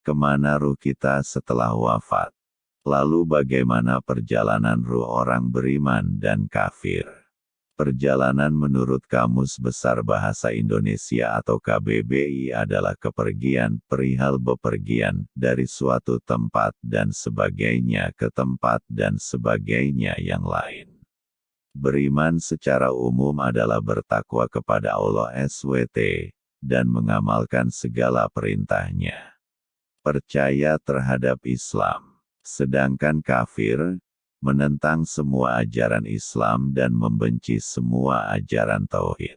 Kemana ruh kita setelah wafat? Lalu bagaimana perjalanan ruh orang beriman dan kafir? Perjalanan menurut Kamus Besar Bahasa Indonesia atau KBBI adalah kepergian, perihal bepergian, dari suatu tempat dan sebagainya ke tempat dan sebagainya yang lain. Beriman secara umum adalah bertakwa kepada Allah SWT, dan mengamalkan segala perintahnya. Percaya terhadap Islam. Sedangkan kafir, menentang semua ajaran Islam dan membenci semua ajaran Tauhid.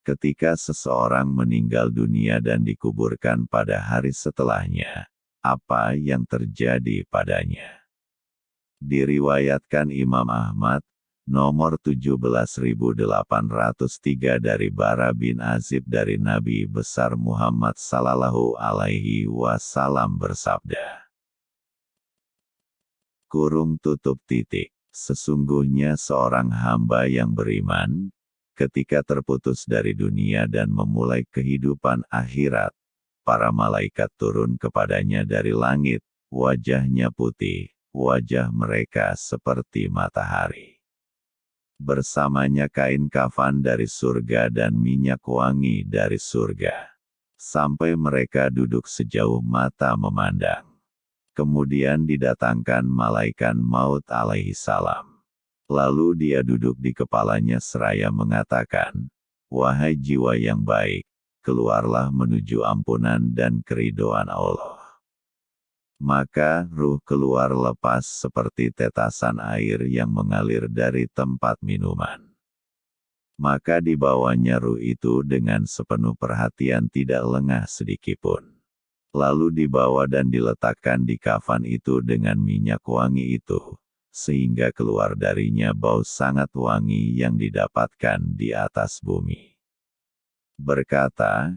Ketika seseorang meninggal dunia dan dikuburkan pada hari setelahnya, apa yang terjadi padanya? Diriwayatkan Imam Ahmad, nomor 17.803 dari Bara bin Azib dari Nabi besar Muhammad sallallahu alaihi wasallam bersabda. Sesungguhnya seorang hamba yang beriman, ketika terputus dari dunia dan memulai kehidupan akhirat, para malaikat turun kepadanya dari langit, wajahnya putih, wajah mereka seperti matahari. Bersamanya kain kafan dari surga dan minyak wangi dari surga. Sampai mereka duduk sejauh mata memandang. Kemudian didatangkan malaikat maut alaihi salam. Lalu dia duduk di kepalanya seraya mengatakan, "Wahai jiwa yang baik, keluarlah menuju ampunan dan keridhaan Allah." Maka ruh keluar lepas seperti tetasan air yang mengalir dari tempat minuman. Maka dibawanya ruh itu dengan sepenuh perhatian tidak lengah sedikitpun. Lalu dibawa dan diletakkan di kafan itu dengan minyak wangi itu, sehingga keluar darinya bau sangat wangi yang didapatkan di atas bumi. Berkata,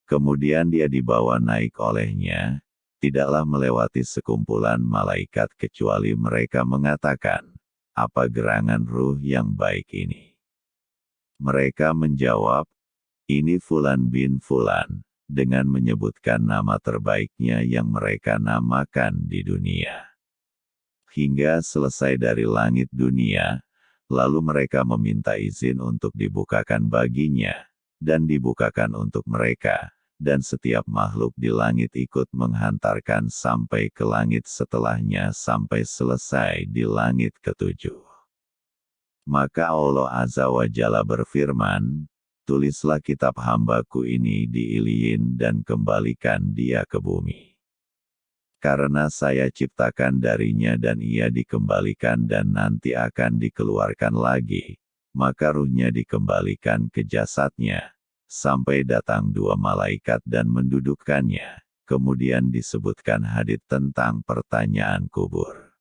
kemudian dia dibawa naik olehnya, tidaklah melewati sekumpulan malaikat kecuali mereka mengatakan, "Apa gerangan ruh yang baik ini?" Mereka menjawab, "Ini Fulan bin Fulan," dengan menyebutkan nama terbaiknya yang mereka namakan di dunia. Hingga selesai dari langit dunia, lalu mereka meminta izin untuk dibukakan baginya, dan dibukakan untuk mereka, dan setiap makhluk di langit ikut menghantarkan sampai ke langit setelahnya sampai selesai di langit ketujuh. Maka Allah Azza wa Jalla berfirman, "Tulislah kitab hambaku ini di Iliyin dan kembalikan dia ke bumi. Karena saya ciptakan darinya dan ia dikembalikan dan nanti akan dikeluarkan lagi, maka ruhnya dikembalikan ke jasadnya, sampai datang dua malaikat dan mendudukkannya." Kemudian disebutkan hadits tentang pertanyaan kubur.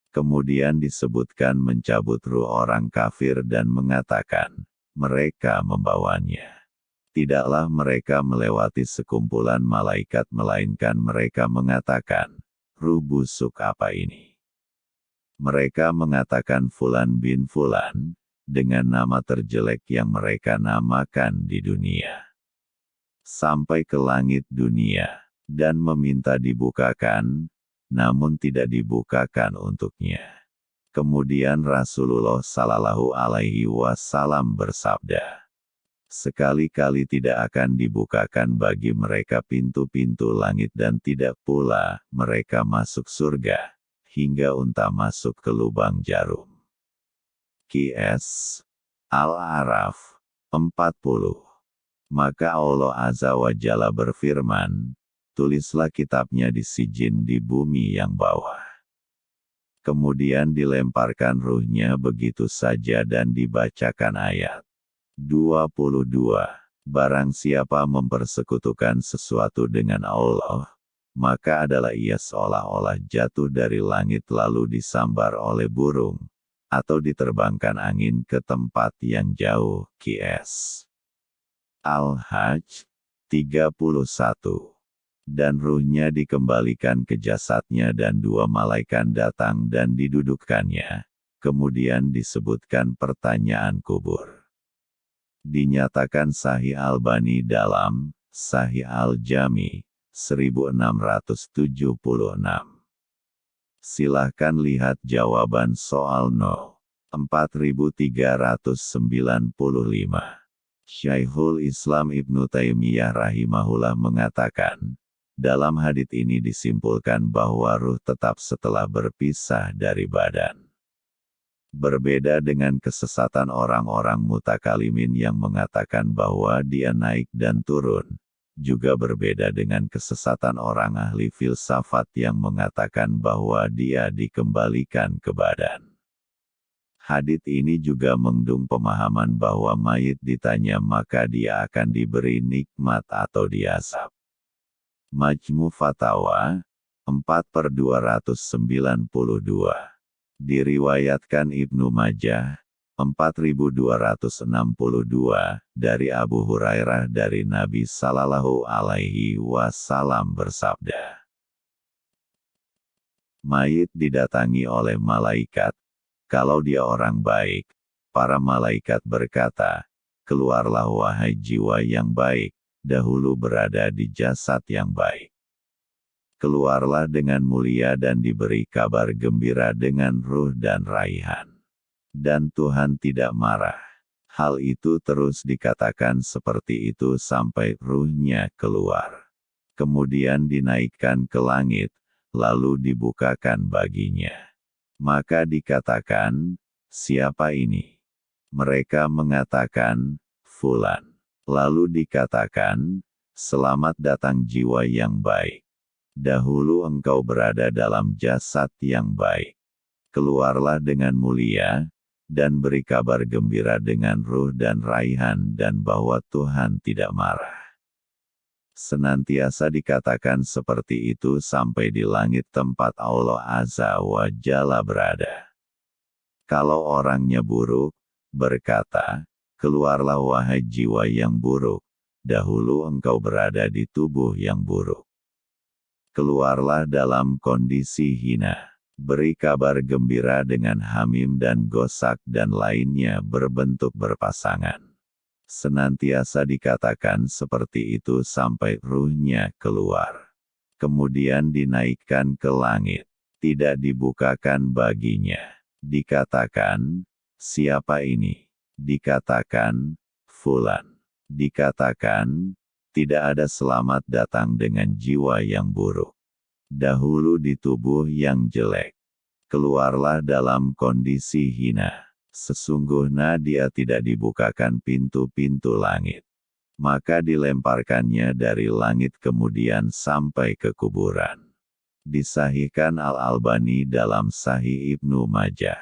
Kemudian disebutkan mencabut ruh orang kafir dan mengatakan, mereka membawanya. Tidaklah mereka melewati sekumpulan malaikat melainkan mereka mengatakan, "Ruh busuk apa ini?" Mereka mengatakan Fulan bin Fulan, dengan nama terjelek yang mereka namakan di dunia. Sampai ke langit dunia, dan meminta dibukakan, namun tidak dibukakan untuknya. Kemudian Rasulullah sallallahu alaihi wasallam bersabda, "Sekali-kali tidak akan dibukakan bagi mereka pintu-pintu langit dan tidak pula mereka masuk surga, hingga unta masuk ke lubang jarum." Qs. Al-A'raf 40. Maka Allah Azza wa Jalla berfirman, "Tulislah kitabnya di sijin di bumi yang bawah." Kemudian dilemparkan ruhnya begitu saja dan dibacakan ayat 22. Barang siapa mempersekutukan sesuatu dengan Allah, maka adalah ia seolah-olah jatuh dari langit lalu disambar oleh burung, atau diterbangkan angin ke tempat yang jauh. Qs. Al-Hajj 31. Dan ruhnya dikembalikan ke jasadnya dan dua malaikat datang dan didudukkannya. Kemudian disebutkan pertanyaan kubur. Dinyatakan Sahih Albani dalam Sahih Al-Jami, 1676. Silahkan lihat jawaban soal No. 4395. Syekhul Islam Ibnu Taimiyah rahimahullah mengatakan, dalam hadits ini disimpulkan bahwa ruh tetap setelah berpisah dari badan. Berbeda dengan kesesatan orang-orang mutakalimin yang mengatakan bahwa dia naik dan turun, juga berbeda dengan kesesatan orang ahli filsafat yang mengatakan bahwa dia dikembalikan ke badan. Hadits ini juga mengandung pemahaman bahwa mayit ditanya maka dia akan diberi nikmat atau diazab. Majmu Fatawa 4/292. Diriwayatkan Ibnu Majah 4262 dari Abu Hurairah dari Nabi Sallallahu Alaihi Wasallam bersabda, mayit didatangi oleh malaikat. Kalau dia orang baik, para malaikat berkata, keluarlah wahai jiwa yang baik, dahulu berada di jasad yang baik. Keluarlah dengan mulia dan diberi kabar gembira dengan ruh dan raihan. Dan Tuhan tidak marah. Hal itu terus dikatakan seperti itu sampai ruhnya keluar. Kemudian dinaikkan ke langit, lalu dibukakan baginya. Maka dikatakan, siapa ini? Mereka mengatakan, Fulan. Lalu dikatakan, selamat datang jiwa yang baik. Dahulu engkau berada dalam jasad yang baik. Keluarlah dengan mulia, dan beri kabar gembira dengan ruh dan raihan dan bahwa Tuhan tidak marah. Senantiasa dikatakan seperti itu sampai di langit tempat Allah Azza wa Jalla berada. Kalau orangnya buruk, berkata, keluarlah wahai jiwa yang buruk, dahulu engkau berada di tubuh yang buruk. Keluarlah dalam kondisi hina. Beri kabar gembira dengan hamim dan gosak dan lainnya berbentuk berpasangan. Senantiasa dikatakan seperti itu sampai ruhnya keluar. Kemudian dinaikkan ke langit. Tidak dibukakan baginya. Dikatakan, siapa ini? Dikatakan, Fulan. Dikatakan, tidak ada selamat datang dengan jiwa yang buruk. Dahulu di tubuh yang jelek. Keluarlah dalam kondisi hina. Sesungguhnya dia tidak dibukakan pintu-pintu langit. Maka dilemparkannya dari langit kemudian sampai ke kuburan. Disahihkan Al-Albani dalam Sahih Ibnu Majah.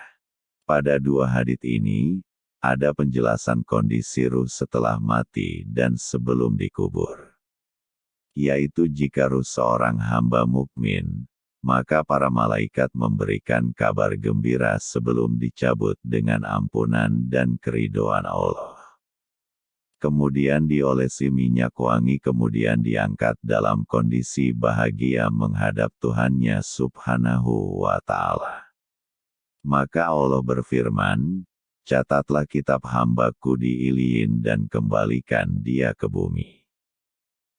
Pada dua hadits ini, ada penjelasan kondisi ruh setelah mati dan sebelum dikubur. Yaitu jika ruh seorang hamba mukmin, maka para malaikat memberikan kabar gembira sebelum dicabut dengan ampunan dan keridhaan Allah. Kemudian diolesi minyak wangi kemudian diangkat dalam kondisi bahagia menghadap Tuhannya Subhanahu wa Ta'ala. Maka Allah berfirman, catatlah kitab hambaku di Iliyin dan kembalikan dia ke bumi.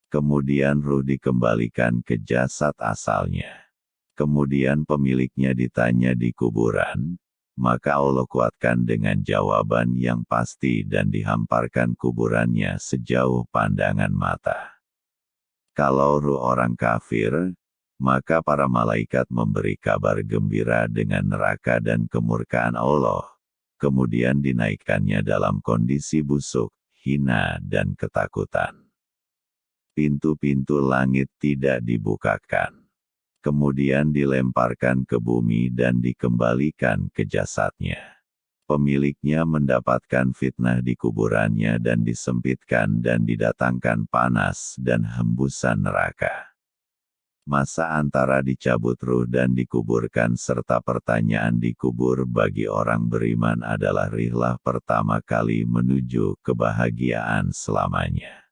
Kemudian ruh dikembalikan ke jasad asalnya. Kemudian pemiliknya ditanya di kuburan, maka Allah kuatkan dengan jawaban yang pasti dan dihamparkan kuburannya sejauh pandangan mata. Kalau ruh orang kafir, maka para malaikat memberi kabar gembira dengan neraka dan kemurkaan Allah. Kemudian dinaikkannya dalam kondisi busuk, hina dan ketakutan. Pintu-pintu langit tidak dibukakan. Kemudian dilemparkan ke bumi dan dikembalikan ke jasadnya. Pemiliknya mendapatkan fitnah di kuburannya dan disempitkan dan didatangkan panas dan hembusan neraka. Masa antara dicabut ruh dan dikuburkan serta pertanyaan dikubur bagi orang beriman adalah rihlah pertama kali menuju kebahagiaan selamanya.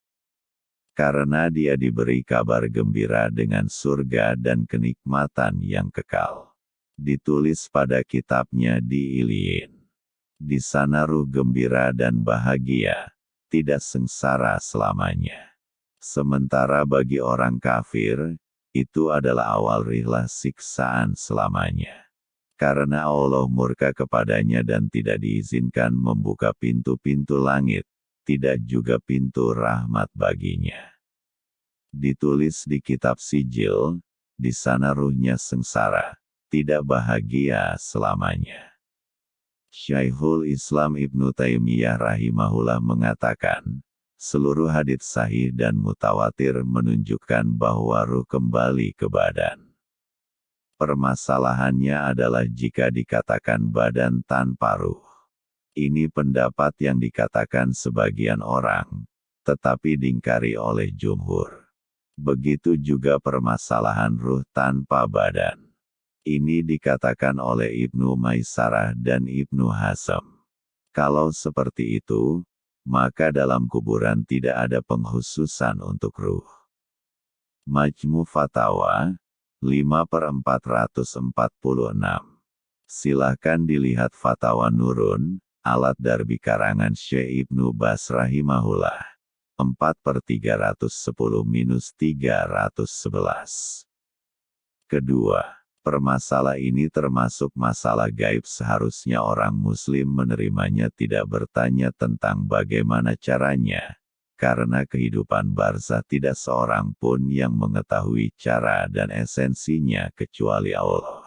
Karena dia diberi kabar gembira dengan surga dan kenikmatan yang kekal. Ditulis pada kitabnya di Iliyin. Di sana ruh gembira dan bahagia, tidak sengsara selamanya. Sementara bagi orang kafir, itu adalah awal rihlah siksaan selamanya. Karena Allah murka kepadanya dan tidak diizinkan membuka pintu-pintu langit, tidak juga pintu rahmat baginya. Ditulis di kitab Sijil, di sana ruhnya sengsara, tidak bahagia selamanya. Syekhul Islam Ibnu Taimiyah rahimahullah mengatakan, seluruh hadits sahih dan mutawatir menunjukkan bahwa ruh kembali ke badan. Permasalahannya adalah jika dikatakan badan tanpa ruh. Ini pendapat yang dikatakan sebagian orang, tetapi diingkari oleh jumhur. Begitu juga permasalahan ruh tanpa badan. Ini dikatakan oleh Ibnu Maisarah dan Ibnu Hazm. Kalau seperti itu, maka dalam kuburan tidak ada pengkhususan untuk ruh. Majmu Fatawa, 5/446. Silahkan dilihat Fatawa Nurun, Alat Darbi karangan Syekh Ibnu Baz rahimahullah. 4/310-311. Kedua, permasalah ini termasuk masalah gaib, seharusnya orang muslim menerimanya, tidak bertanya tentang bagaimana caranya. Karena kehidupan barzah tidak seorang pun yang mengetahui cara dan esensinya kecuali Allah.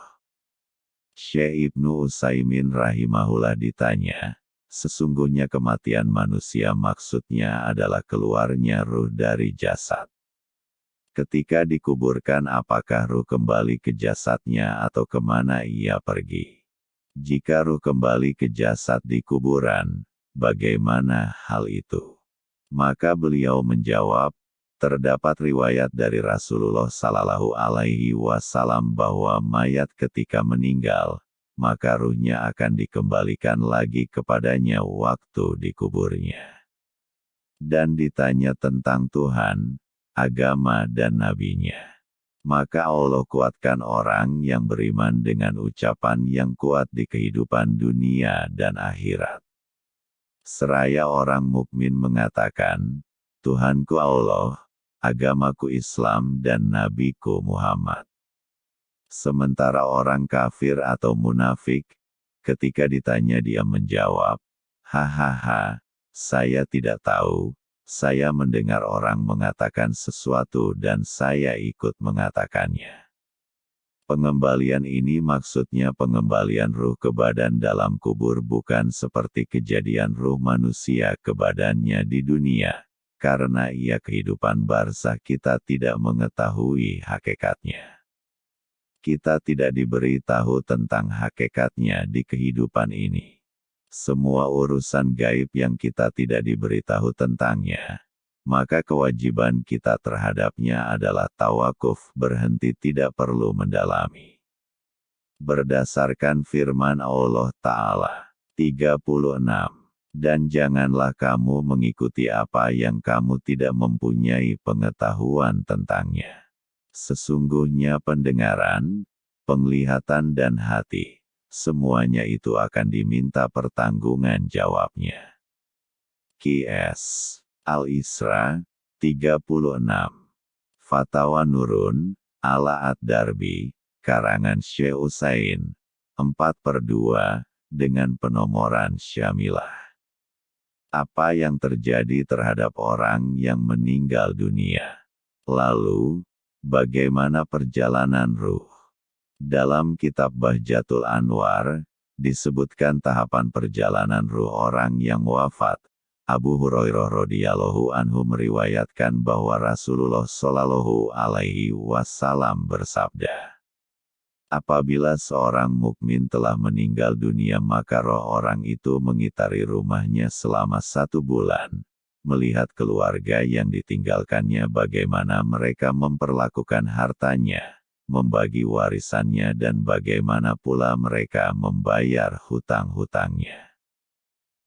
Syekh Ibnu Utsaimin rahimahullah ditanya, sesungguhnya kematian manusia maksudnya adalah keluarnya ruh dari jasad. Ketika dikuburkan apakah ruh kembali ke jasadnya atau kemana ia pergi? Jika ruh kembali ke jasad di kuburan, bagaimana hal itu? Maka beliau menjawab, terdapat riwayat dari Rasulullah Sallallahu Alaihi Wasallam bahwa mayat ketika meninggal, maka ruhnya akan dikembalikan lagi kepadanya waktu dikuburnya. Dan ditanya tentang Tuhan, agama dan nabinya. Maka Allah kuatkan orang yang beriman dengan ucapan yang kuat di kehidupan dunia dan akhirat. Seraya orang mukmin mengatakan, Tuhanku Allah, agamaku Islam dan nabiku Muhammad. Sementara orang kafir atau munafik, ketika ditanya dia menjawab, hahaha, saya tidak tahu, saya mendengar orang mengatakan sesuatu dan saya ikut mengatakannya. Pengembalian ini maksudnya pengembalian ruh ke badan dalam kubur, bukan seperti kejadian ruh manusia ke badannya di dunia. Karena ia kehidupan barzah kita tidak mengetahui hakikatnya. Kita tidak diberi tahu tentang hakikatnya di kehidupan ini. Semua urusan gaib yang kita tidak diberitahu tentangnya, maka kewajiban kita terhadapnya adalah tawakuf, berhenti, tidak perlu mendalami. Berdasarkan firman Allah Ta'ala, 36, dan janganlah kamu mengikuti apa yang kamu tidak mempunyai pengetahuan tentangnya. Sesungguhnya pendengaran, penglihatan dan hati, semuanya itu akan diminta pertanggungan jawabnya. Qs. Al-Isra, 36. Fatawa Nurun, ala Ad-Darbi, karangan Syekh Utsaimin, 4/2, dengan penomoran syamilah. Apa yang terjadi terhadap orang yang meninggal dunia? Lalu, bagaimana perjalanan ruh? Dalam kitab Bahjatul Anwar, disebutkan tahapan perjalanan ruh orang yang wafat. Abu Hurairah radhiyallahu anhu meriwayatkan bahwa Rasulullah Shallallahu Alaihi Wasallam bersabda, apabila seorang mukmin telah meninggal dunia maka roh orang itu mengitari rumahnya selama 1 bulan, melihat keluarga yang ditinggalkannya bagaimana mereka memperlakukan hartanya, membagi warisannya dan bagaimana pula mereka membayar hutang-hutangnya.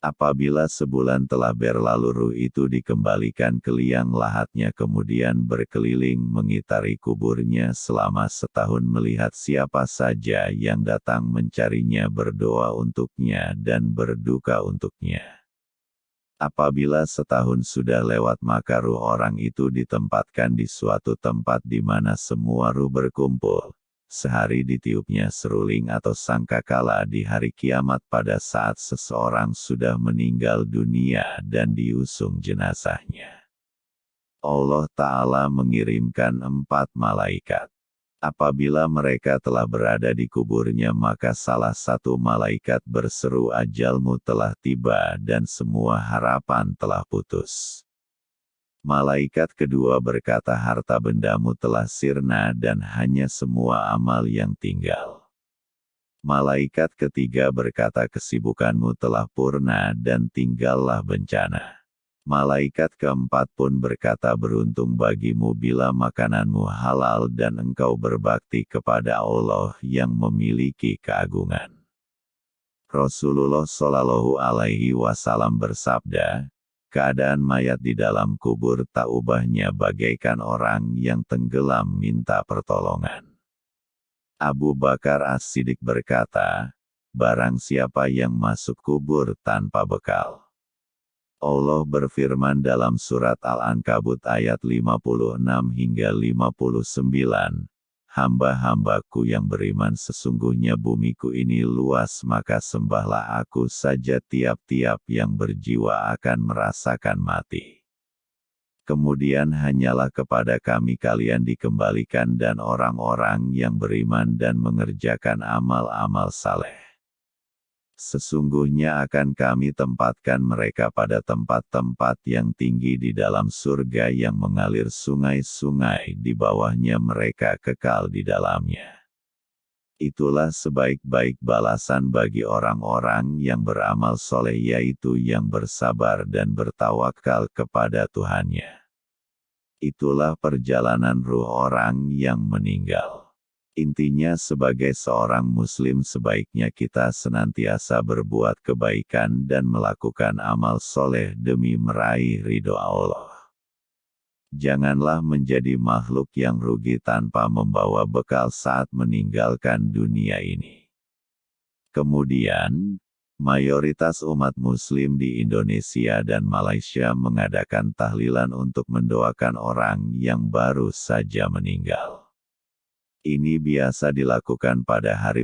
Apabila sebulan telah berlalu ruh itu dikembalikan ke liang lahatnya kemudian berkeliling mengitari kuburnya selama 1 tahun melihat siapa saja yang datang mencarinya, berdoa untuknya dan berduka untuknya. Apabila setahun sudah lewat maka ruh orang itu ditempatkan di suatu tempat di mana semua ruh berkumpul. Sehari ditiupnya seruling atau sangkakala di hari kiamat pada saat seseorang sudah meninggal dunia dan diusung jenazahnya. Allah Ta'ala mengirimkan 4 malaikat. Apabila mereka telah berada di kuburnya maka salah satu malaikat berseru ajalmu telah tiba dan semua harapan telah putus. Malaikat kedua berkata harta bendamu telah sirna dan hanya semua amal yang tinggal. Malaikat ketiga berkata kesibukanmu telah purna dan tinggallah bencana. Malaikat keempat pun berkata beruntung bagimu bila makananmu halal dan engkau berbakti kepada Allah yang memiliki keagungan. Rasulullah Shallallahu Alaihi Wasallam bersabda, keadaan mayat di dalam kubur tak ubahnya bagaikan orang yang tenggelam minta pertolongan. Abu Bakar As-Siddiq berkata, barang siapa yang masuk kubur tanpa bekal. Allah berfirman dalam surat Al-Ankabut ayat 56 hingga 59, hamba-hambaku yang beriman sesungguhnya bumiku ini luas maka sembahlah aku saja tiap-tiap yang berjiwa akan merasakan mati. Kemudian hanyalah kepada kami kalian dikembalikan dan orang-orang yang beriman dan mengerjakan amal-amal saleh. Sesungguhnya akan kami tempatkan mereka pada tempat-tempat yang tinggi di dalam surga yang mengalir sungai-sungai di bawahnya mereka kekal di dalamnya. Itulah sebaik-baik balasan bagi orang-orang yang beramal soleh yaitu yang bersabar dan bertawakal kepada Tuhannya. Itulah perjalanan ruh orang yang meninggal. Intinya sebagai seorang muslim sebaiknya kita senantiasa berbuat kebaikan dan melakukan amal soleh demi meraih ridho Allah. Janganlah menjadi makhluk yang rugi tanpa membawa bekal saat meninggalkan dunia ini. Kemudian, mayoritas umat muslim di Indonesia dan Malaysia mengadakan tahlilan untuk mendoakan orang yang baru saja meninggal. Ini biasa dilakukan pada hari